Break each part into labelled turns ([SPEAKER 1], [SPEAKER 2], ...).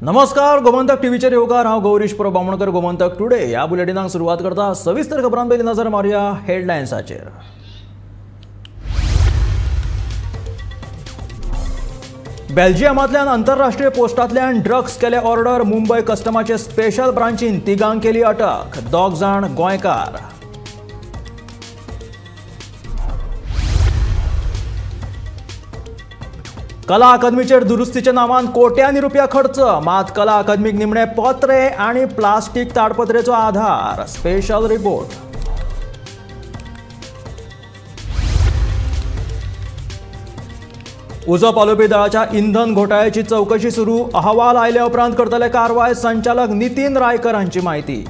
[SPEAKER 1] नमस्कार, गोमंतक टीव्हीचे येवकार। हांव गौरीश बामणकर। गोमंतक टुडे या बुलेटिनाक सुरुवात करता। सविस्तर खबरांपयली नजर मारया हेडलायन्साचेर। बेल्जियमांतल्यान आंतरराष्ट्रीय पोस्टांतल्यान ड्रग्स केले ऑर्डर। मुंबय कस्टमाचे स्पेशल ब्रांचीन तिगांक केली अटक। 2 जाण गोंयकार। कला अकादमीचेर दुरुस्तीच्या नांवान कोट्यांनी रुपया खर्च। मात कला अकादमीक निमणे पत्रे आणि प्लास्टीक ताडपत्रेचो आधार। Special report. उजो पालोवपी दळाच्या इंधन घोटाळ्याची चौकशी सुरू। अहवाल आयल्या उपरांत करतले कारवाय। संचालक नितीन रायकर हांची माहिती।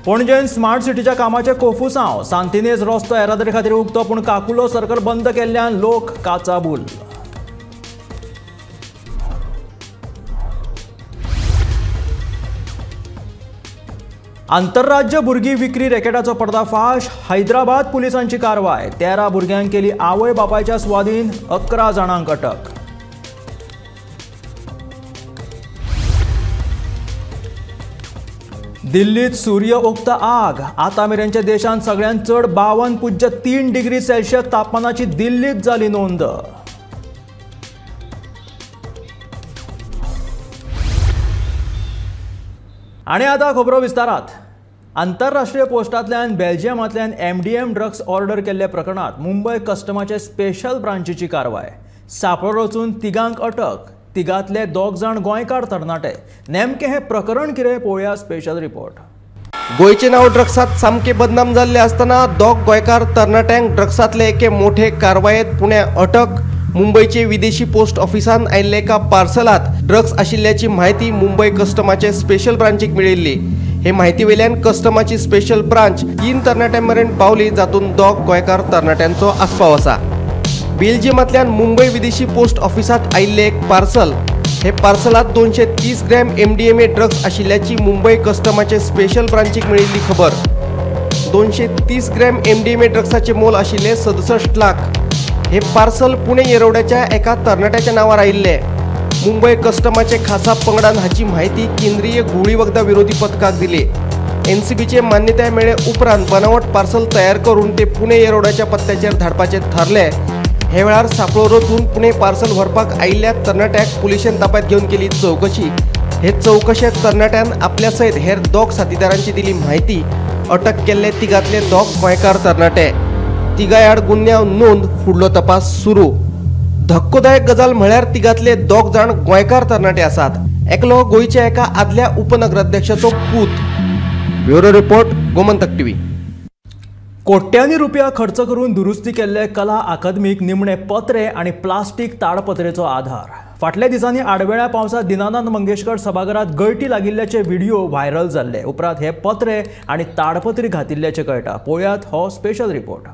[SPEAKER 1] पणजेन स्मार्ट सिटीच्या कामाचे कोफुसांव। सांतिनेज रस्तो येरादारी खातीर उक्तो, पूण काकुलो सर्कल बंद केल्ल्यान लोक काचाबूल। आंतरराज्य भुरगीं विक्री रॅकेटाचो पर्दाफाश। हैदराबाद पुलिसांची कारवाय। 13 भुरग्यांक केली आवय बापायच्या सुवादीन। 11 जाणांक अटक। दिल्लीत सूर्य उक्ता आग। आतामेरेनच्या देशांत सगळ्यांत चड 52.3 डिग्री सेल्सियस तापमानाची दिल्लीत जाली नोंद। आणि आता खबरो विस्तारात। आंतरराष्ट्रीय पोस्टांतल्यान बेल्जियमांतल्यान MDM ड्रग्स ऑर्डर केल्ल्या प्रकरणात मुंबय कस्टमाचे स्पेशल ब्रांचीची कारवाय। सापळो रचून तिगांक अटक। तिगांतले 2 जाण गोंयकार तरणाटे। नेमके हे प्रकरण कितें पळोवया स्पेशल रिपोर्ट।
[SPEAKER 2] गोयचे नाव ड्रग्सात सामके बदनाम जाल्ले असताना 2 गोंयकार तरणाट्यांक ड्रग्सातले एके मोठे कारवायेत पुण्या अटक। मुंबईचे विदेशी पोस्ट ऑफिसान आयिल्ल्या एका पार्सलात ड्रग्स आशिल्ल्याची माहिती मुंबई कस्टमाचे स्पेशल ब्रांचीक मेळिल्ली। हे माहिती वेल्यान कस्टमाची स्पेशल ब्रांच 3 तरणाट्यां मेरेन पावली, जातून 2 गोंयकार तरणाट्यांचो आस्पाव आसा। बेल्जियमांतल्यान मुंबई विदेशी पोस्ट ऑफिसात आयिल्ले एक पार्सल। हे पार्सलात 230 ग्रॅम MDMA ड्रग्स आशिल्ल्याची मुंबई कस्टमाचे स्पेशल ब्रांचीक मेळिल्ली खबर। 230 ग्रॅम MDMA ड्रग्साचे मोल आशिल्ले 67 लाख। हे पार्सल पुणे येरवड्याच्या एका तरणाट्याच्या नावार आयिल्ले। मुंबई कस्टमाचे खासा पंगडान हाची माहिती केंद्रीय गुळी वखदा विरोधी पथकाक दिली। NCBचे मान्यताय मेळे उपरांत बनावट पार्सल तयार करून ते पुणे येरवड्याच्या पत्त्याचेर धाडपाचे थारले। हे वेळार सापळो रचून पुणे पार्सल व्हरपाक आयिल्ल्या तरणाट्याक पुलिशेन ताब्यात घेवन केली चौकशी। हे चौकशेंत तरणाट्यान आपल्या सयत हेर 2 साथीदारांची दिली माहिती। अटक केल्ले तिगांतले 2 गोंयकार तरणाटे। तिगांय आड गुन्यांव नोंद, फुडलो तपास सुरू। धक्कोदायक गजाल म्हळ्यार तिगांतले 2 जाण गोंयकार तरणाटे आसात। एकलो गोंयच्या एका आदल्या उपनगराध्यक्षाचो पूत। Bureau report, Gomantak TV.
[SPEAKER 1] कोट्यांनी रुपया खर्च करून दुरुस्ती केल्ले कला अकादमीक निमणे पत्रे आणि प्लास्टीक ताडपत्रेचो आधार। फाटल्या दिसांनी आडवेळ्या पावसात दीनानाथ मंगेशकर सभाघरात गळटी लागिल्ल्याचे व्हिडिओ व्हायरल जाल्ले। उपरांत हे पत्रे आणि ताडपत्री घातिल्ल्याचे कळटा। पळयात हो स्पेशल रिपोर्ट।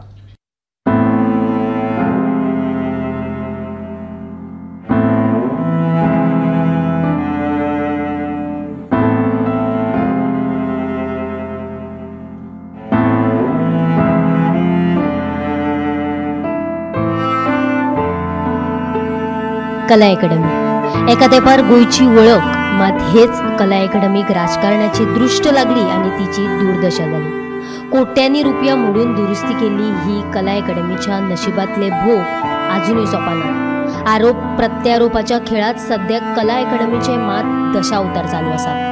[SPEAKER 3] कला अकादमी एका तेंपार गोयची वळख। मात हेच कला अकादमीक राजकारणाची दृष्ट लागली आणि तिची दुर्दशा झाली। कोट्यांनी रुपया मोडून दुरुस्ती केली ही कला अकादमीच्या नशिबातले भोग अजूनही सोंपना। आरोप प्रत्यारोपाच्या खेळात सध्या कला अकादमीचे मात दशावतार चालू आसा।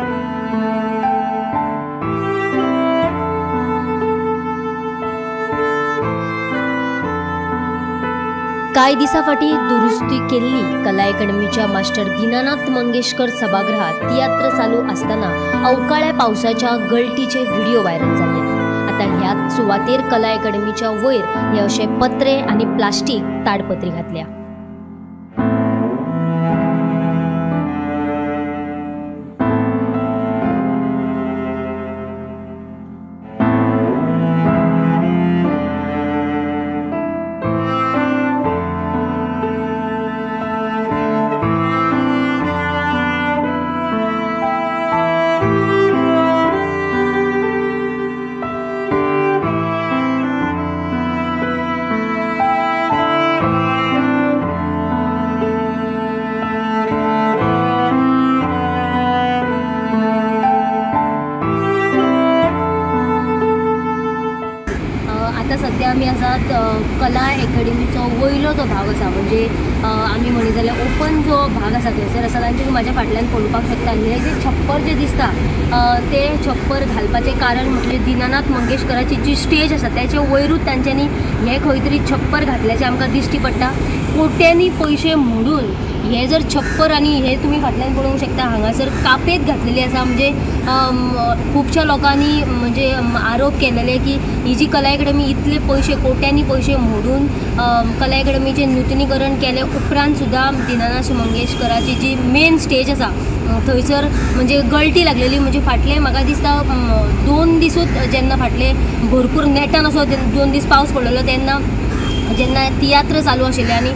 [SPEAKER 3] कांय दिसा फाटी दुरुस्ती केल्ली कला अकादमीच्या मास्टर दीनानाथ मंगेशकर सभागृहात तियात्र चालू असताना अवकाळ्या पावसाच्या गळटीचे व्हिडिओ व्हायरल झाले। आता ह्याच सुवातेर कला अकादमीच्या वयर हे असे पत्रे आणि प्लास्टिक ताडपत्री घातल्या। कला अकॅडमीचो वयलो जो भाग आसा म्हणजे आमी म्हणत जाल्यार ओपन जो भाग आसा थंयसर आसा तांचे म्हाज्या फाटल्यान पळोवपाक शकता. हे जे छप्पर जे दिसता ते छप्पर घालपाचें कारण म्हणजे दीनानाथ मंगेशकराची जी स्टेज आसा त्याचे वयरूच तांच्यांनी हे खंय तरी छप्पर घातल्याचें आमकां दिश्टी पडटा. कोट्यांनी पयशे मोडून हे जर छप्पर आणि हे तुम्ही फाटल्यान पळोवंक शकता हांगासर कापेत घातलेली आसा. म्हणजे खुबश्या लोकांनी म्हणजे आरोप केलेले की ही जी कला अकॅडमी इतले पयशे कोट्यांनी पयशे मोडून कला अकॅडमीचें नूतनीकरण केले उपरांत सुद्दां दीनानाथ मंगेशकराची जी मेन स्टेज आसा थंयसर म्हणजे गळटी लागलेली. म्हणजे फाटले म्हाका दिसता 2 दिसूच जेन्ना फाटले भरपूर नेटान असो 2 दीस पावस पडलेलो तेन्ना जेन्ना तियात्र चालू आशिल्ले आनी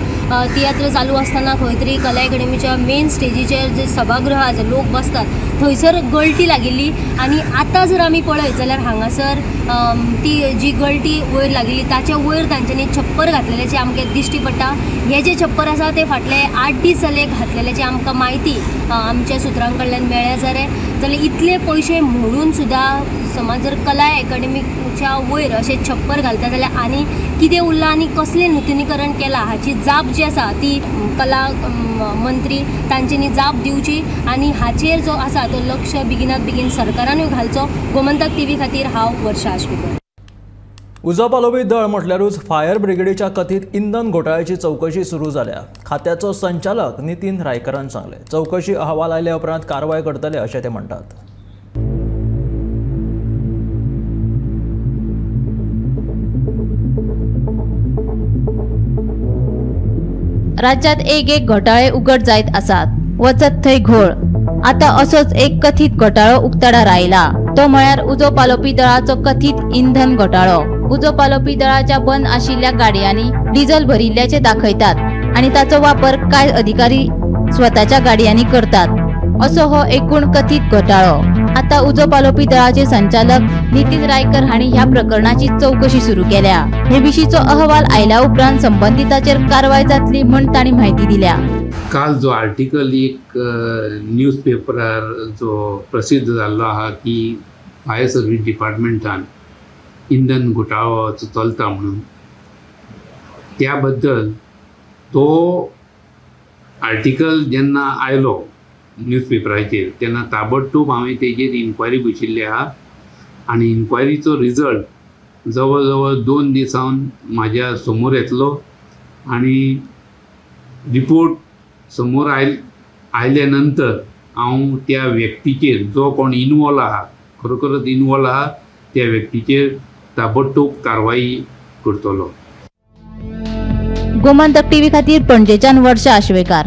[SPEAKER 3] तियात्र चालू आसतना खंय तरी कला अकॅडमीच्या मेन स्टेजीचेर जे सभागृह आसा लोक बसतात थंयसर गळटी लागिल्ली. आनी आतां जर आमी पळयत जाल्यार हांगासर ती जी गळटी वयर लागिल्ली ताच्या वयर तांच्यांनी छप्पर घातलेलेचे आमकां दिश्टी पडटा. हे जे छप्पर आसा ते फाटले 8 दीस जाले घातलेल्याची आमकां म्हायती आमच्या सुत्रां कडल्यान मेळ्ळ्या. जाल्यार इतले पयशे मोडून सुद्दां समज जर कला अकॅडमीच्या वयर अशे छप्पर घालता जाल्यार आनी कितें उरलां आनी कसलें नूतनीकरण केलां हाची जाप जी आसा ती कला मंत्री तांच्यांनी जाप दिवची आनी हाचेर जो आसा तो लक्ष बेगिनात बेगीन सरकारानूय घालचो. गोमंतक टीव्ही खातीर हांव वर्षा आश्वेकर.
[SPEAKER 1] उजो पालोवी दळ म्हटल्यारूच फायर ब्रिगेडीच्या कथीत इंधन घोटाळ्याची चौकशी सुरू जाल्या. खात्याचो संचालक नितीन रायकरान सांगले चौकशी अहवाल आयल्या उपरांत कारवाय करतले अशें ते म्हणटात.
[SPEAKER 4] राज्यात एक घोटाळे उघड जायत आसात. वचत थंय घोळ. आता असोच एक कथित घोटाळो उक्ताडार आयला. तो म्हळ्यार उजो पालोवपी दळाचो कथित इंधन घोटाळो. उजो पालोवपी दळाच्या बंद आशिल्ल्या गाडयांनी डिझेल भरिल्ल्याचे दाखयतात आणि ताचो वापर कांय अधिकारी स्वताच्या गाडयांनी करतात असो हो एकूण कथित घोटाळो. आता उजो पालोवपी दळाचे संचालक नितीन रायकर हांणी ह्या प्रकरणाची चौकशी सुरू केल्या. हे विशींचो अहवाल आयल्या उपरांत संबंधिताचेर कारवाय जातली म्हण तांणी म्हायती दिल्या.
[SPEAKER 5] काल जो आर्टिकल एक न्यूज पेपरार जो प्रसिद्ध जाल्लो आहा की फायर सर्वीस डिपार्टमेंटान इंधन घोटाळो चलता म्हणून त्या बद्दल तो आर्टिकल जेन्ना आयलो न्यूज पेपराचेर तेन्ना ताबडतोब हांवें तेजेर इन्क्वायरी बशिल्ली आहा आनी इन्क्वायरीचो रिजल्ट जवळ जवळ 2 दिसान म्हाज्या समोर येतलो आनी रिपोर्ट समोर आयल्या नंतर हांव त्या व्यक्तीचेर जो कोण इनवॉल्व आहा खरोखरच इनवॉल्व आहा त्या व्यक्तीचेर ताबडतोब कारवाई करतलो.
[SPEAKER 4] गोमंतक टीव्ही खातीर पणजेच्यान वर्षा आश्वेकार.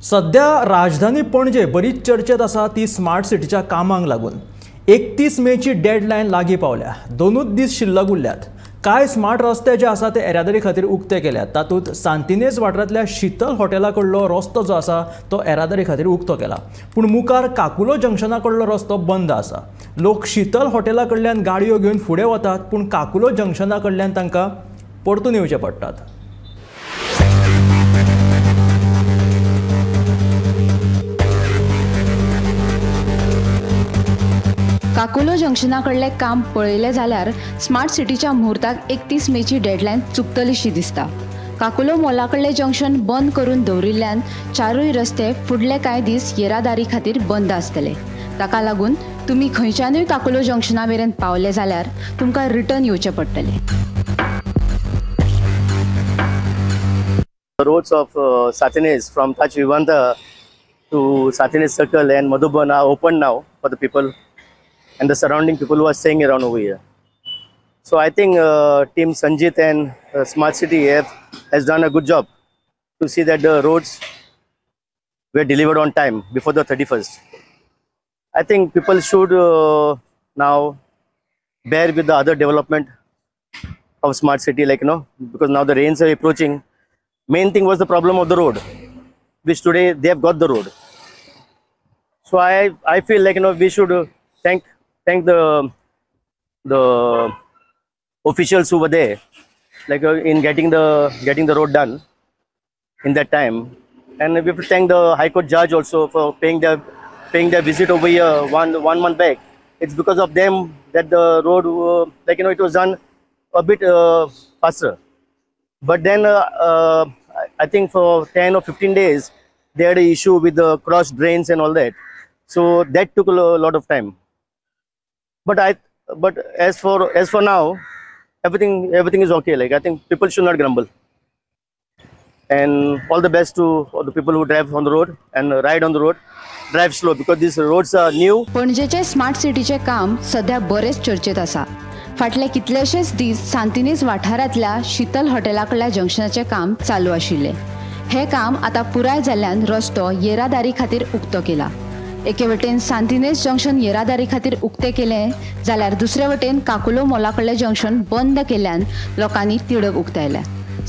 [SPEAKER 1] सध्या राजधानी पणजे बरीच चर्चेत आसा ती स्मार्ट सिटीच्या कामांक लागून. 31 मेची डेडलायन लागीं पावल्या. 2च दीस शिल्लक उरल्यात. काय स्मार्ट रस्ते जे आसा ते येरादारी खातीर उक्ते केल्यात. तातूंत सांतिनेज वाठारांतल्या शीतल हॉटेला कडलो रस्तो जो आसा तो येरादारी खातीर उक्तो केला. पूण मुखार काकुलो जंक्शना कडलो रस्तो बंद आसा. लोक शीतल हॉटेला कडल्यान गाडयो घेवन फुडें वतात पूण काकुलो जंक्शना कडल्यान तांकां परतून येवचें पडटात.
[SPEAKER 6] काकुलो जंक्शना कडले काम पळयले जाल्यार स्मार्ट सिटीच्या मुहूर्ताक 31 मेची डेडलायन चुकतलीशी दिसता. काकुलो मॉला कडले जंक्शन बंद करून दवरिल्ल्यान 4य रस्ते फुडले कांय दीस येरादारी खातीर बंद आसतले. ताका लागून तुमी खंयच्यानूय काकुलो जंक्शना मेरेन पावले जाल्यार तुमकां रिटर्न येवचें पडटलें.
[SPEAKER 7] The roads of Satinez from Taj Vivanta to Satinez Circle and Madhuban are open now for the people and the surrounding people who are staying around over here. So I think Team Sanjit and Smart City here has done a good job to see that the roads were delivered on time before the 31st. I think people should now bear with the other development of Smart City, like, because now the rains are approaching. Main thing was the problem of the road, which today they have got the road. So I feel like, we should thank the officials who were there, like in getting the road done in that time. And we have to thank the High Court judge also for paying their visit over here one month back. It's because of them that the road, it was done a bit faster. But then I think for 10 or 15 days, they had an issue with the cross drains and all that. So that took a lot of time. But as for now, everything is okay. Like, I think people should not grumble. And all the best to all the people who drive on the road and ride on the road. Drive slow because these roads are new.
[SPEAKER 6] पणजेचे smart सिटीचे काम सध्या बरेच चर्चेत आसा. फाटले कितलेशेच दीस सांतिनेज वाठारांतल्या शीतल हॉटेलाकडल्या जंक्शनाचे काम चालू आशिल्ले. हे काम आता पुराय जाल्ल्यान रस्तो येरादारी खातीर उक्तो केला. एके वटेन सांतिनेज जंक्शन येरादारी खातीर उक्ते केले जाल्यार दुसरे वटेन काकुलो मोलाकडले जंक्शन बंद केल्ल्यान लोकांनी तिडक उक्तायल्या.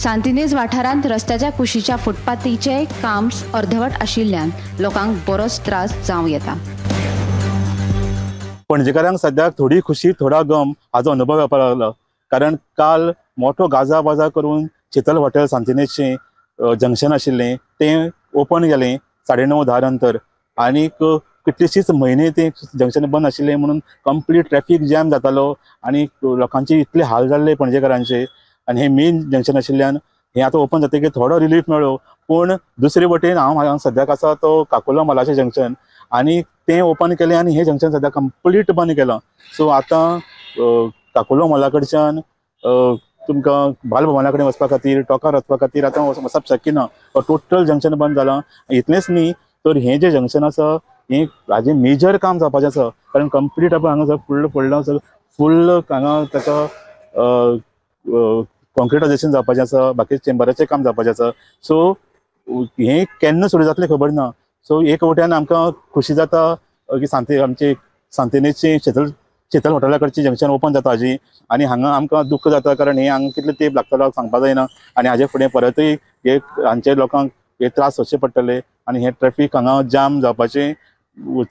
[SPEAKER 6] सांतिनेज वाठारांत रस्त्याच्या कुशीच्या फुटपाथीचे काम अर्धवट आशिल्ल्यान लोकांक बरोच त्रास जावं येता.
[SPEAKER 8] पणजेकारांक सद्याक थोडी खुशी थोडा गम हाचो अनुभव येवपाक लागलो. कारण काल मोठो गाजा बाजा करून शीतल हॉटेल सांतिनेजचें जंक्शन आशिल्लें तें ओपन केलें 9:30-10 नंतर. आनीक कितलीशीच म्हयने तें जंक्शन बंद आशिल्लें म्हणून कंप्लीट ट्रॅफिक जॅम जातालो आनी लोकांचे इतले हाल जाल्ले पणजेकारांचे. आनी हे मेन जंक्शन आशिल्ल्यान हें आतां ओपन जातकीर थोडो रिलीफ मेळ्ळो. पूण दुसरे वटेन हांव सद्याक आसा तो काकुलो मोलाचें जंक्शन आनी तें ओपन केलें आनी हें जंक्शन सद्या कंप्लीट बंद केलां. सो आतां काकुलो मोला कडच्यान तुमकां बालभवना कडेन वचपा खातीर टोकार वचपा खातीर आतां वचप शक्य ना. टोटल जंक्शन बंद जालां. इतलेंच न्ही तर हें जें जंक्शन आसा हें हाजें मेजर काम जावपाचें आसा. कारण कंप्लीट आपण हांगा फुल्ल हांगा ताका कॉन्क्रिटायजेशन जावपाचें आसा. बाकी चेंबराचें काम जावपाचें आसा. सो हें केन्ना सुरू जातलें खबर ना. सो एक वटेन आमकां खुशी जाता की आमचे सांतिनेजचें शीतल हॉटेला कडचें जंक्शन ओपन जाता हाजी. आनी हांगा आमकां दुख्ख जाता कारण हें हांगा कितले तेंप लागतलो सांगपाक जायना. आनी हाजे फुडें परतूय हे हांचे लोकांक हे त्रास सोंसचे पडटले आनी हे ट्रॅफिक हांगा जाम जावपाचें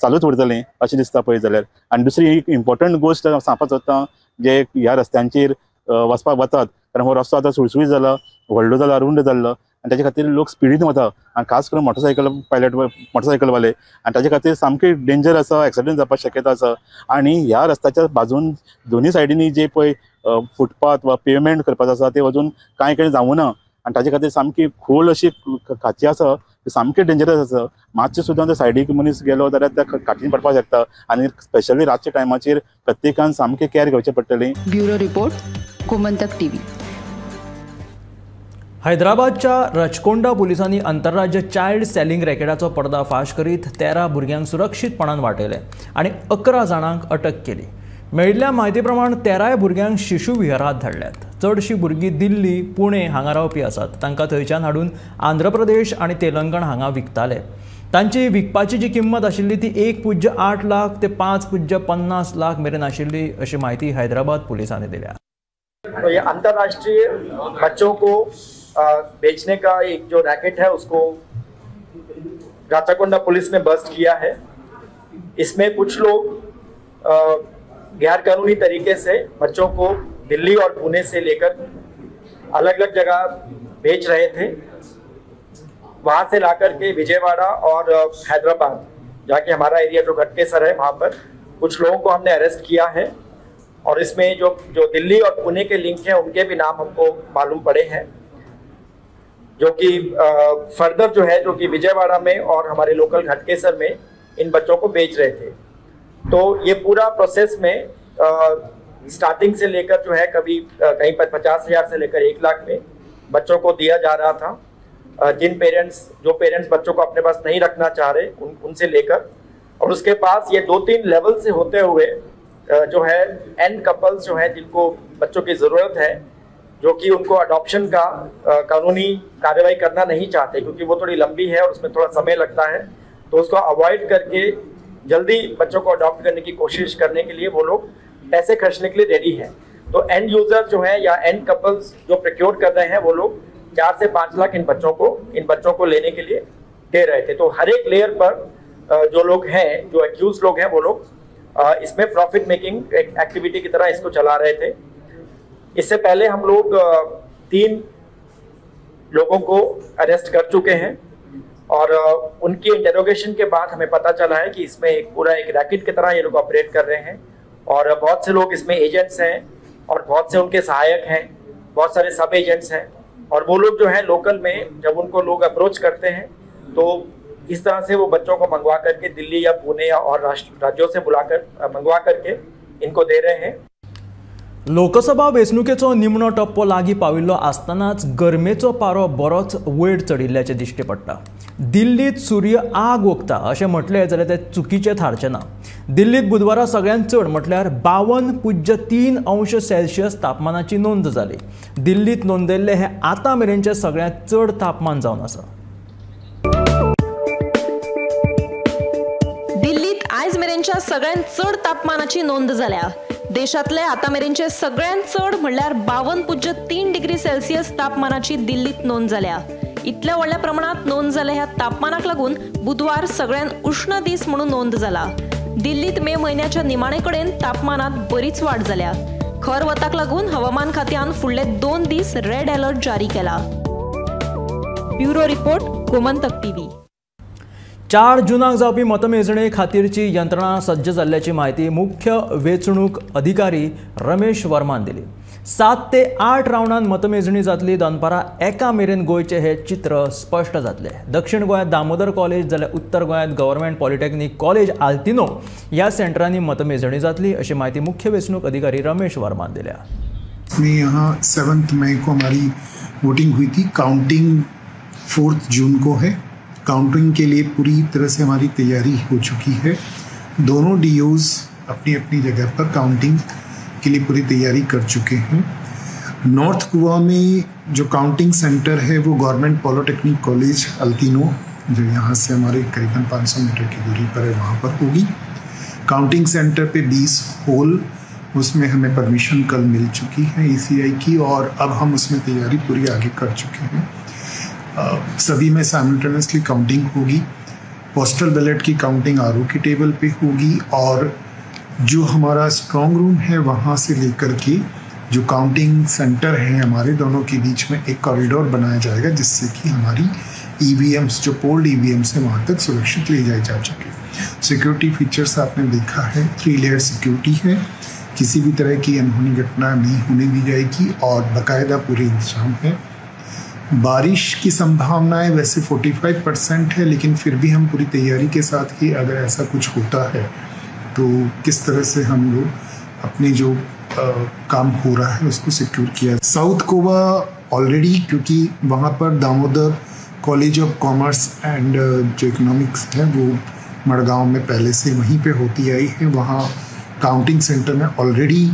[SPEAKER 8] चालूच उरतलें अशें दिसता पळय जाल्यार. आनी दुसरी एक इम्पॉर्टंट गोश्ट सांगपाक सोदता जे ह्या रस्त्यांचेर वचपाक वतात. कारण हो रस्तो आतां सुळसुळीत जाला, व्हडलो जाला, रुंद जाल्लो आनी ताचे खातीर लोक स्पिडीन वता. आनी खास करून मोटरसायकलवाले आनी ताचे खातीर सामके डेंजर आसा. एक्सिडेंट जावपाची शक्यता आसा. आनी ह्या रस्त्याच्या बाजून दोनी सायडीनी जे पळय फुटपाथ वा पेवमेंट करपाचो आसा ते अजून कांय जावूं ना. आनी ताचे खातीर सामकी खोल अशी खाची आसा. सामके डेंजरस आसा. मातशें सुद्दां जर सायडीक मनीस गेलो जाल्यार त्या खाटीन पडपाक शकता. आनी स्पेशली रातच्या टायमाचेर प्रत्येकान सामकें केअर घेवचें पडटलें.
[SPEAKER 6] Bureau report, Gomantak TV.
[SPEAKER 1] हैदराबादच्या रचकोंडा पोलिसांनी आंतरराज्य चायल्ड सेलिंग रॅकेटाचो पर्दाफाश करीत 13 भुरग्यांक सुरक्षीतपणान वाटयले आनी 11 जाणांक अटक केली. मेळिल्ल्या म्हायती प्रमाण 13 भुरग्यांक शिशु विहारांत धाडल्यात. चडशीं भुरगीं दिल्ली, पुणे हांगा रावपी आसात. तांकां थंयच्यान हाडून आंध्र प्रदेश आनी तेलंगण हांगा विकताले. तांची विकपाची जी किंमत आशिल्ली ती 1.8 लाख ते 5.50 लाख मेरेन आशिल्ली अशी माहिती हैदराबाद पुलिसांनी दिल्या.
[SPEAKER 9] तो ये अंतर्राष्ट्रीय बच्चों को बेचने का एक जो रैकेट है उसको राचाकोंडा पुलिस ने बस्ट किया है. इसमें कुछ लोग गैर कानूनी तरीके से बच्चों को दिल्ली और पुणे से लेकर अलग अलग जगह बेच रहे थे. वहां से लाकर के विजयवाड़ा और हैदराबाद जाके हमारा एरिया जो घटकेसर है वहां पर कुछ लोगों को हमने अरेस्ट किया है. और इसमें जो दिल्ली और पुणे के लिंक हैं उनके भी नाम हमको मालूम पड़े हैं, जो कि फर्दर जो है जो कि विजयवाड़ा में और हमारे लोकल घटकेसर में इन बच्चों को बेच रहे थे. तो ये पूरा प्रोसेस में स्टार्टिंग से लेकर जो है कभी कहीं पर 50,000 से लेकर 1 लाख में बच्चों को दिया जा रहा था. जो पेरेंट्स बच्चों को अपने पास नहीं रखना चाह रहे उनसे लेकर, और उसके पास ये 2-3 लेवल से होते हुए जो है एंड कपल्स जो है जिनको बच्चों की ज़रूरत है, जो कि उनको अडॉप्शन का कानूनी कार्रवाई करना नहीं चाहते क्योंकि वो थोड़ी लंबी है और उसमें थोड़ा समय लगता है. तो उसको अवॉइड करके जल्दी बच्चों को अडॉप्ट करने की कोशिश करने के लिए वो लोग पैसे खर्चने के लिए रेडी हैं. तो एंड यूजर जो है या एंड कपल्स जो प्रोक्योर कर रहे हैं वो लोग 4 से 5 लाख इन बच्चों को लेने के लिए दे रहे थे. तो हर एक लेयर पर जो लोग हैं, जो एक्यूज लोग हैं, वो लोग इसमें प्रॉफिट मेकिंग एक्टिविटी की तरह इसको चला रहे थे. इससे पहले हम लोग 3 लोगों को अरेस्ट कर चुके हैं और उनकी इंटेरोगेशन के बाद हमें पता चला है कि इसमें एक पूरा एक रैकेट की तरह ये लोग ऑपरेट कर रहे हैं और बहुत से लोग इसमें एजेंट्स हैं और बहुत से उनके सहायक हैं, बहुत सारे सब एजेंट्स हैं। और वो लोग जो हैं लोकल में जब उनको लोग अप्रोच करते हैं तो इस तरह से वो बच्चों को मंगवा करके दिल्ली या पुणे या और राज्यों से बुलाकर मंगवा करके इनको दे रहे हैं।
[SPEAKER 1] लोकसभा वेंचणुकेचो निमणो टप्पो लागीं पाविल्लो आसतनाच गरमेचो पारो बरोच वयर चडिल्ल्याचे दिश्टी पडटा। दिल्लीत सूर्य आग ओंकता अशें म्हटलें जाल्यार तें चुकीचें थारचें ना। दिल्लीत बुधवारा सगळ्यांत चड म्हटल्यार 52.3 अंश सेल्सियस तापमानाची नोंद जाली। दिल्लीत नोंदयल्लें हें आतां मेरेनचें सगळ्यांत चड तापमान जावन आसा।
[SPEAKER 10] दिल्लीत आयज मेरेनच्या सगळ्यांत चड तापमानाची नोंद जाल्या। देशातले आता मेरेनचे सगळ्यांत चड म्हणल्यार 52.3 डिग्री सेल्सियस तापमानाची दिल्लीत नोंद जाल्या। इतल्या व्हडल्या प्रमाणात नोंद जाल्या ह्या तापमानाक लागून बुधवार सगळ्यांत उष्ण दीस म्हणून नोंद जाला। दिल्लीत मे महिन्याच्या निमाणे कडेन तापमानात बरीच वाड जाल्या। खर वताक लागून हवामान खात्यान फुडले 2 दीस रेड अलर्ट जारी केला। Bureau report, Gomantak TV.
[SPEAKER 1] 4 जूनाक जावपी मतमेजणे खातीरची यंत्रणा सज्ज जाल्ल्याची माहिती मुख्य वेंचणूक अधिकारी रमेश वर्मान दिली। 7 ते 8 रावंडांत मतमेजणी जातली। दनपारां 1 मेरेन गोंयचें हें चित्र स्पश्ट जातलें। दक्षिण गोंयांत दामोदर कॉलेज जाल्यार उत्तर गोंयांत गव्हर्नमेंट पॉलिटेक्निक कॉलेज आल्तिनो ह्या सेंटरांनी मतमेजणी जातली अशी माहिती मुख्य वेंचणूक अधिकारी रमेश वर्मान दिल्या।
[SPEAKER 11] यहाँ 7 मई को हमारी वोटिंग हुई थी। काउंटिंग 4 जून को है। काउंटिंग के लिए पूरी तरह से हमारी तैयारी हो चुकी है। दोनों डीओज अपनी अपनी जगह पर काउंटिंग के लिए पूरी तैयारी कर चुके हैं। नॉर्थ गोवा में जो काउंटिंग सेंटर है वो गवर्नमेंट पॉलिटेक्निक कॉलेज अल्तिनो, जो यहाँ से हमारे करीबन 500 मीटर की दूरी पर है, वहाँ पर होगी। काउंटिंग सेंटर पे 20 होल, उसमें हमें परमिशन कल मिल चुकी है ECI की, और अब हम उसमें तैयारी पूरी आगे कर चुके हैं। सभी में साइमल्टेनियसली काउंटिंग होगी। पोस्टल बैलेट की काउंटिंग RO की टेबल पे होगी, और जो हमारा स्ट्रॉन्ग रूम है वहाँ से लेकर के जो काउंटिंग सेंटर है हमारे दोनों के बीच में एक कॉरिडोर बनाया जाएगा, जिससे कि हमारी EVMs जो पोल्ड EVMs है वहाँ तक सुरक्षित ले जाए जा सके। सिक्योरिटी फीचर्स आपने देखा है, 3 लेयर सिक्योरिटी है, किसी भी तरह की अनहोनी घटना नहीं होने दी जाएगी, और बाकायदा पूरे इंतजाम है। बारिश की संभावनाएं वैसे 45% है, लेकिन फिर भी हम पूरी तैयारी के साथ ही अगर ऐसा कुछ होता है तो किस तरह से हम लोग अपने जो काम हो रहा है उसको सिक्योर किया। साउथ गोवा ऑलरेडी, क्योंकि वहाँ पर Damodar college of commerce and जो इकोनॉमिक्स है वो मड़गांव में पहले से वहीं पे होती आई है, वहाँ काउंटिंग सेंटर में ऑलरेडी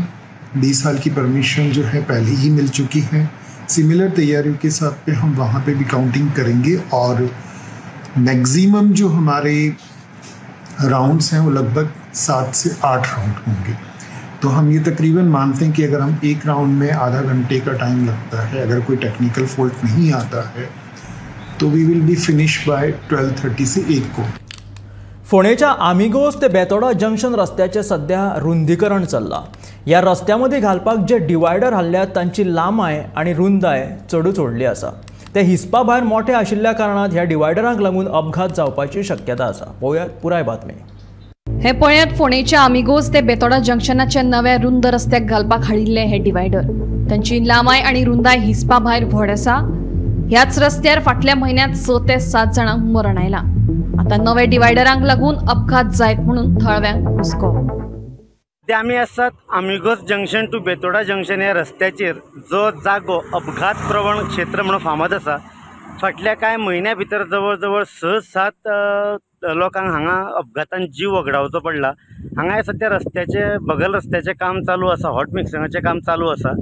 [SPEAKER 11] 20 साल की परमिशन जो है पहले ही मिल चुकी है। सिमिलर तैयारियों के साथ पे हम वहाँ पे भी काउंटिंग करेंगे, और मैक्सिमम जो हमारे राउंड्स हैं वो लगभग 7 से 8 राउंड होंगे। तो हम ये तकरीबन मानते हैं कि अगर हम एक राउंड में आधा घंटे का टाइम लगता है, अगर कोई टेक्निकल फॉल्ट नहीं आता है, तो we will be finish by 12:30 से 1 को।
[SPEAKER 1] फोंडेच्या आमिगोस ते बेतोडा जंक्शन रस्त्याचे सध्या रुंदीकरण चल्लां। ह्या रस्त्यामध्ये घालपाक जे डिवायडर हाडल्यात तांची लांबाय आनी रुंदाय चडूच व्हडली आसा। ते हिसपा भायर मोठे आशिल्ल्या कारणात ह्या डिवायडरांक लागून अपघात जावपाची शक्यता आसा। पळोवयात पुराय बातमी।
[SPEAKER 12] हे पळयात फोंडेच्या आमिगोस ते बेतोडा जंक्शनाच्या नव्या रुंद रस्त्याक घालपाक हाडिल्ले हे डिवायडर। तांची लांबाय आनी रुंदाय हिसपा भायर व्हड आसा। ह्याच रस्त्यार फाटल्या म्हयन्यात 6 ते 7 जाणांक मरण आयलां। आता नवे डिवायडरांक लागून अपघात जायत म्हणून थळव्यांक हुस्को।
[SPEAKER 13] ते आमी आसात आमिगोस जंक्शन टू बेतोडा जंक्शन ह्या रस्त्याचेर, जो जागो अपघात प्रवण क्षेत्र म्हणून फामाद आसा। फाटल्या कांय म्हयन्या भितर जवळ जवळ 6-7 लोकांक हांगा अपघातान जीव वगडावचो पडला। हांगा सध्या रस्त्याचे बगल रस्त्याचे काम चालू आसा, हॉट मिक्सिंगाचे काम चालू आसा।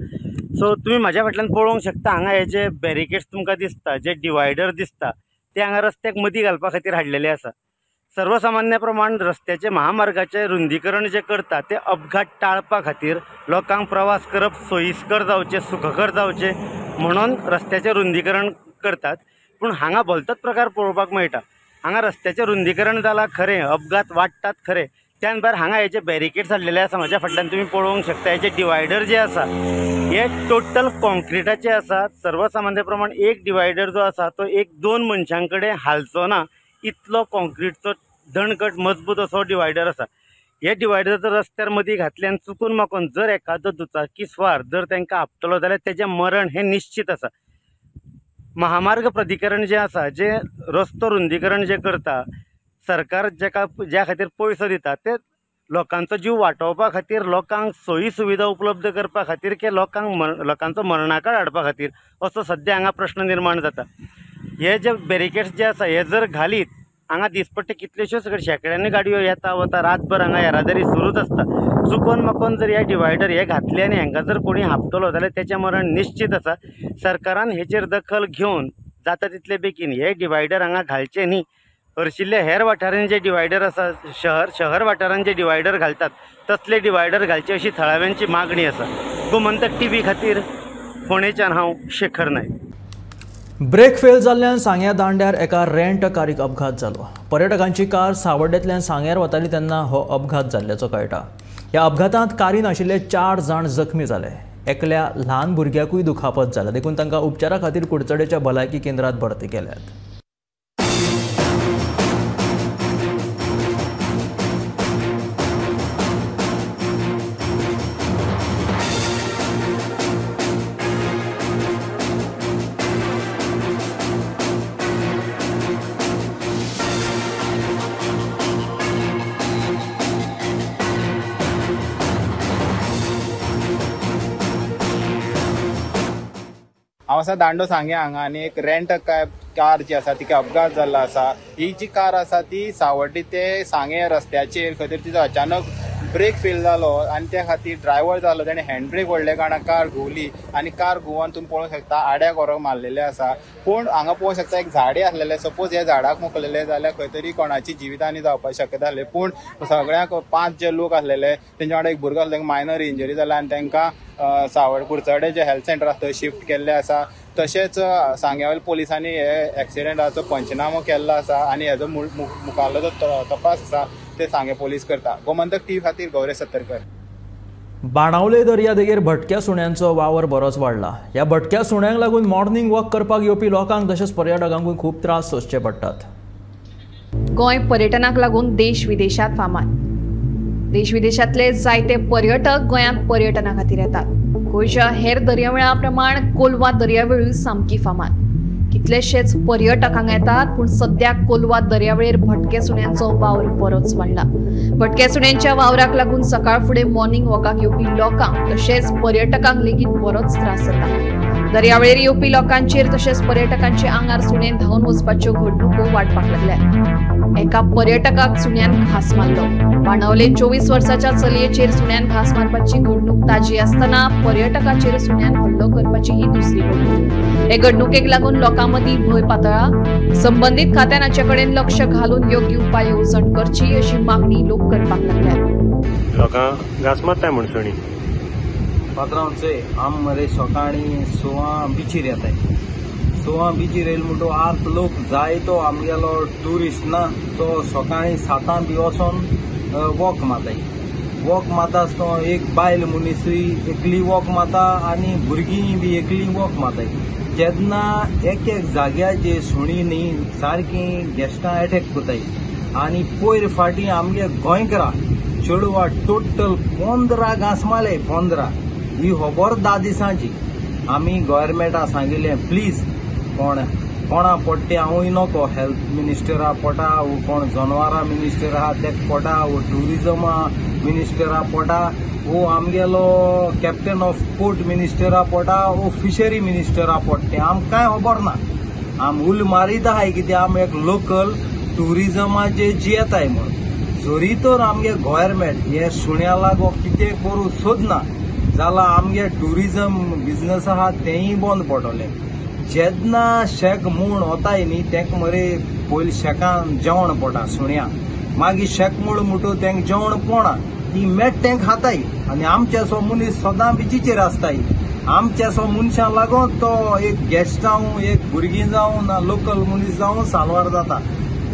[SPEAKER 13] सो तुम्ही माझ्या फाटल्यान पळोवंक शकता, हांगा हे जे बॅरिकेड्स तुमकां दिसता, जे डिवायडर दिसता, ते हांगा रस्त्याक मदीं घालपा खातीर हाडलेले आसा। सर्वसामान्य प्रमाण रस्त्याचे महामार्गाचे रुंदीकरण जे करता ते अपघात टाळपा खातीर, लोकांक प्रवास करप सोयीस्कर जावचे, सुखकर जावचे म्हणून रस्त्याचे रुंदीकरण करतात। पूण हांगा भलतोच प्रकार पळोवपाक मेळटा। हांगा रस्त्याचे रुंदीकरण जालां खरें, अपघात वाडटात खरें, त्यान भायर हांगा हेजे बॅरिकेड्स हाडलेले आसा। म्हाज्या फाटल्यान तुमी पळोवंक शकता, हेजे डिवायडर जे आसा हे टोटल कॉन्क्रिटाचे आसा। सर्वसामान्य प्रमाण एक डिवायडर जो आसा तो 1-2 मनशां कडेन हालचो ना, इतलो कॉन्क्रीटचो दणकट मजबूत असो डिवायडर आसा। हे डिवायडर जर रस्त्यार मदीं घातले आनी चुकून माकून जर एखादो दुचाकी स्वार जर तांकां आपटलो जाल्यार तेजें मरण हें निश्चित आसा. महामार्ग प्राधिकरण जें आसा, जें रस्तो रुंदीकरण जें करता, सरकार ज्या खातीर पयसो दिता ते लोकांचो जीव वाटावपा खातीर, लोकांक सोयी सुविधा उपलब्ध करपा खातीर की लोकांचो मरणाकाळ हाडपा खातीर, असो सद्या हांगा प्रश्न निर्माण जाता. हे जे बॅरिकेड्स जे आसा हे जर घालीत, हांगा दिसपट्टे कितल्योश्योच शेकड्यांनी गाडयो येता वता, रातभर हांगा येरादारी सुरूच आसता. चुकून माकून जर हे डिवायडर हे घातले आनी हांकां जर कोणी हापतलो जाल्यार तेचें मरण निश्चित आसा. सरकारान हेचेर दखल घेवन जाता तितले बेगीन हे डिवायडर हांगा घालचे न्ही. हरशिल्ले हेर वाठारांनी जे डिवायडर आसा, शहर वाठारांत जे डिवायडर घालतात तसले डिवायडर घालचे अशी थळाव्यांची मागणी आसा. गोमंतक TV खातीर फोंडेच्यान हांव शेखर नायक.
[SPEAKER 1] ब्रेक फेल जाल्ल्यान सांग्या दांड्यार एका रेंट कारीक अपघात जालो. पर्यटकांची कार सावड्डेंतल्यान सांग्यार वताली तेन्ना हो अपघात जाल्ल्याचो कळटा. ह्या अपघातांत कारीन आशिल्ले 4 जाण जखमी जाले. एकल्या ल्हान भुरग्याकूय दुखापत जाल्या, देखून तांकां उपचारा खातीर कुडचडेच्या भलायकी केंद्रांत भरती केल्यात.
[SPEAKER 14] हांव आसा दांडो सांग्या हांगा आनी एक रेंट कार जी आसा तिका अपघात जाल्लो आसा. ही जी कार आसा ती सावड्डी ते सांगे रस्त्याचेर खंय तरी तिचो अचानक ब्रेक फेल जालो आनी त्या खातीर ड्रायव्हर जालो ताणें हँड ब्रेक ओडल्या कारणान कार घुंवली आनी कार घुंवन तुमी पळोवंक शकता आड्याक व्हरोंक मारलेले आसा. पूण हांगा पळोवंक शकता एक झाडे आसलेले, सपोज ह्या झाडाक मुकलेले जाल्यार खंय तरी कोणाची जिवितहानी जावपाची शक्यता आसली. पूण सगळ्यांक 5 जे लोक आसलेले तेंच्या वांगडा एक भुरगो आसलो, तांकां मायनर इंजरी जाला आनी तांकां कुडचडे जे हेल्थ सेंटर आसा थंय शिफ्ट केल्ले आसा. तशेंच सांग्यावयल्या पोलिसांनी हे एक्सिडेंटाचो पंचनामो केल्लो आसा आनी हेजो मुखाल्लो जो तपास आसा ते सांगे पोलीस करता. गोमंतक TV खातीर गौरेश सत्तरकर.
[SPEAKER 1] बाणावले दर्या देगेर भटक्या सुण्यांचो वावर बरोच वाडला. ह्या भटक्या सुण्यांक लागून मॉर्निंग वॉक करपाक येवपी लोकांक तशेंच पर्यटकांकूय खूब त्रास सोंसचे पडटात.
[SPEAKER 12] गोंय पर्यटनाक लागून देश विदेशात फामाद. देश विदेशातले जायते पर्यटक गोंयांत पर्यटना खातीर येतात. गोंयच्या हेर दर्यावेळा प्रमाण कोलवा दर्यावेळूय सामकी फामाद. कितलेशेच पर्यटक हांगा येतात, पूण सद्या कोलवा दर्यावेळेर भटके सुण्यांचो वावर बरोच वाडला. भटके सुण्यांच्या वावराक लागून सकाळ फुडें मॉर्निंग वॉकाक येवपी लोकांक तशेंच पर्यटकांक लेगीत बरोच त्रास जाता. दर्यावेळेर येवपी लोकांचेर तशेंच पर्यटकांच्या आंगार सुणे धांवन वचपाच्यो घडणुको वाडपाक लागल्यात. एका पर्यटकाक सुण्यान घास मारलो. बाणावले 24 वर्साच्या चलयेचेर सुण्यान घास मारपाची घडणूक ताजी आसतना पर्यटकाचेर सुण्यान हल्लो करपाची ही दुसरी घडणूक. हे घडणुकेक लागून लोकांमदीं भंय पातळ्ळा. संबंधीत खात्यान हाचे कडेन लक्ष घालून योग्य उपाय येवजण करची अशी मागणी लोक करपाक लागल्यात.
[SPEAKER 15] लोकांक घास मारताय म्हण सुणी
[SPEAKER 16] पात्रांवचे आम मरे सकाळी 6 बिचीर येताय. 6 बिचीर येयले म्हणटो आज लोक जायतो आमगेलो ट्युरिस्ट ना तो सकाळी 7 बी वचोन वॉक मारताय. वॉक मारता आसतना एक बायल मनीसूय एकली वॉक मारता आनी भुरगीं बी एकली वॉक मारताय. जेन्ना एक जाग्याचे सुणी न्ही सारकी गेस्टां एटॅक करताय आनी पयर फाटीं आमगे गोंयकारां चेडवां टोटल 15 घास मारले. 15 ही खबर 10 दिसांची. आमी गव्हर्मेंटाक सांगिल्लें प्लीज कोणा पडटे हांवूय नको, हेल्थ मिनिस्टरा पडटा वो कोण जनवरां मिनिस्टर आहा तेका पडटा वो ट्युरिजमा मिनिस्टरा पडटा वो आमगेलो कॅप्टन ऑफ पोर्ट मिनिस्टरा पडटा वो फिशरी मिनिस्टरा पडटे आमकां कांय खबर ना. आम उल मारीत आहाय कितें आम एक लोकल ट्युरिजमाचे जियेताय म्हण. जरी तर आमगे गव्हर्मेंट हे सुण्या लागो कितें करूं सोदना जाल्यार आमगे ट्युरिजम बिजनस आहा तेंय बंद पडटलें. जेन्ना शेक म्हूण वताय न्ही तेंक मरे पयलीं शेकान जेवण पडटा सुण्या, मागीर शेक म्हूण म्हणटो तेंक जेवण पडना ती मेट तेंक खाताय आनी आमचेसो मनीस सदां बिचीचेर आसताय. आमचेसो मनशां लागून तो एक गेस्ट जावं एक भुरगीं जावं ना लोकल मनीस जावं सालवार जाता.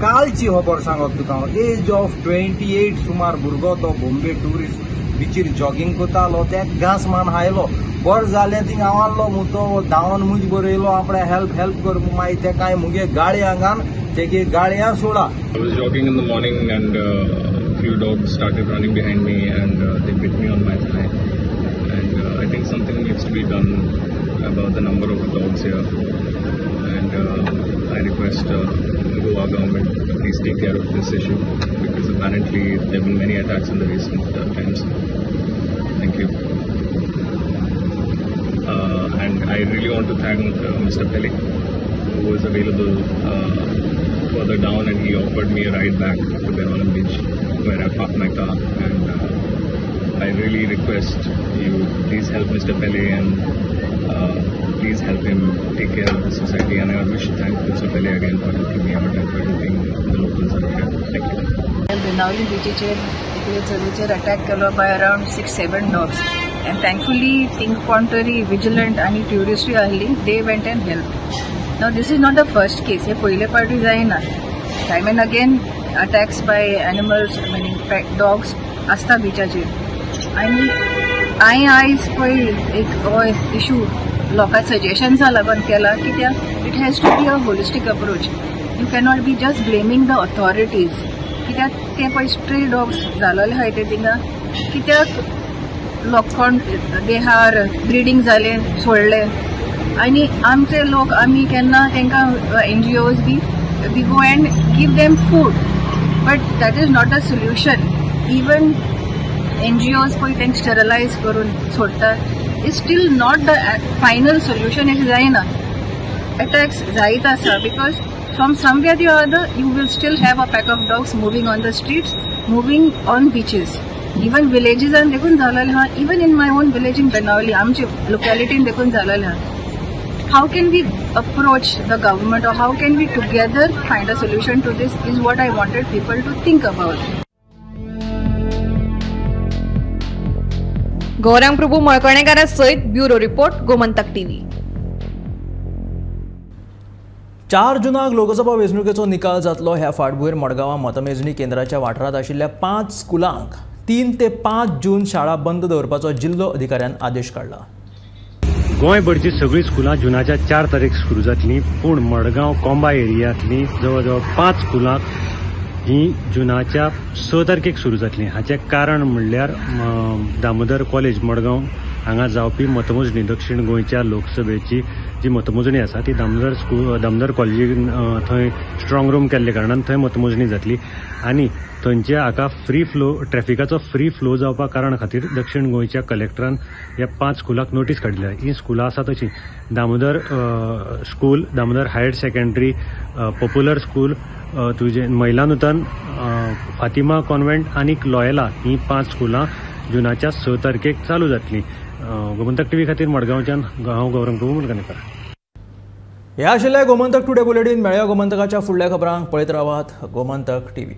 [SPEAKER 16] कालची खबर सांगत तुका एज ऑफ 28 सुमार भुरगो तो बॉम्बे ट्युरिस्ट बिचीर जॉगिंग करतालो तें घास मान हायलो. बरें जालें थिंग हांव आसलो मू तो धांवन मुज बरो येयलो आपणे हेल्प कर मागीर ते कांय मुगे गाळये हांगान तेगे गाळया सोडा.
[SPEAKER 17] I was jogging in the morning and few dogs started running behind me and they bit me on my thigh. And I think something needs to be done about the number of dogs here. And I request Goa government to please take care of this issue, because apparently there have been many attacks in the recent times. Thank you. And I really want to thank Mr. Pele, who was available further down, and he offered me a ride back to Behonan Beach where I parked my car. And I really request you please help Mr. Pele and please help him take care of the society. And I wish to thank Mr. Pele again for helping me out and for helping the locals out here. Thank you.
[SPEAKER 18] Benavli beachecher चलूचेर attack केलो by around 6-7 dogs, and thankfully think contrary vigilant and tourist ahli, they went and helped. Now this is not the first case. हे पहिले party जायना. Time and again attacks by animals, meaning pet dogs, असता बिचाचेर. आणि आयज पळय एक issue लोकां सजेशन्सा लागून केला, कित्याक it has to be a holistic approach. You cannot be just blaming the authorities, कित्याक ते पळय स्ट्रे डॉग्स जालोले आहाय ते थिंगा, कित्याक लोकांक दे आर ब्रिडींग जाले सोडले. आणि आमचे लोक आमी केन्ना तांकां NGOs बी we go and give them food, but that is not a solution. Even NGOs पळय तांकां स्टरलायज करून सोडतात, is still not the final solution. हे जायना. अटॅक्स जायत आसा because from somewhere the other you will still have a pack of dogs moving on the streets, moving on beaches. Even विलेजीसान देखून जालेले आहा. Even in my own village in Benavli, आमचे लोकॅलिटीन देखून जालेले आहा. How can we approach the government, or how can we together find a solution to this, is what I wanted people to think about.
[SPEAKER 12] Gaurang Prabhu मळकणेकारा सयत ब्युरो रिपोर्ट, गोमंतक टीव्ही.
[SPEAKER 1] 4 जुनाक लोकसभा वेंचणुकेचो निकाल जातलो. ह्या फाटभुंयेर मडगांवां मतमेजणी केंद्राच्या वाठारांत आशिल्ल्या 5 स्कुलांक 3 ते 5 जून शाळा बंद दवरपाचो जिल्लो अधिकाऱ्यान आदेश काढला.
[SPEAKER 15] गोंयभरची सगळीं स्कुलां जुनाच्या 4 तारीख सुरू जातलीं, पूण मडगांव कोंबा एरियांतलीं जवळ जवळ 5 स्कुलांक ही जुनाच्या 6 तारखेक सुरू जातलीं. हाचें कारण म्हणल्यार दामोदर कॉलेज मडगांव हांगा जावपी मतमोजणी, दक्षिण गोंयच्या लोकसभेची जी मतमोजणी आसा ती दामोदर कॉलेजीन थंय स्ट्रॉंग रूम केल्ले कारणान थंय मतमोजणी जातली. आनी थंयच्या हाका फ्री फ्लो, ट्रॅफिकाचो फ्री फ्लो जावपा कारण खातीर दक्षिण गोंयच्या कलेक्टरान ह्या 5 स्कुलांक नोटीस काडिल्ल्या. ही स्कुलां आसा तशीं Damodar school, Damodar higher secondary, popular school, तुजे महिला नूतन, फातिमा कॉन्व्हेंट आनी लॉयला, ही 5 स्कुलां जुनाच्या 6 तारखेक चालू जातलीं. गोमंतक टीव्ही खातीर मडगांवच्यान हांव गौरंग प्रभू मळकणेकर.
[SPEAKER 1] हे आशिल्ले गोमंतक टुडे बुलेटीन. मेळया गोमंतकाच्या फुडल्या खबरांक. पळयत रावात गोमंतक टीव्ही.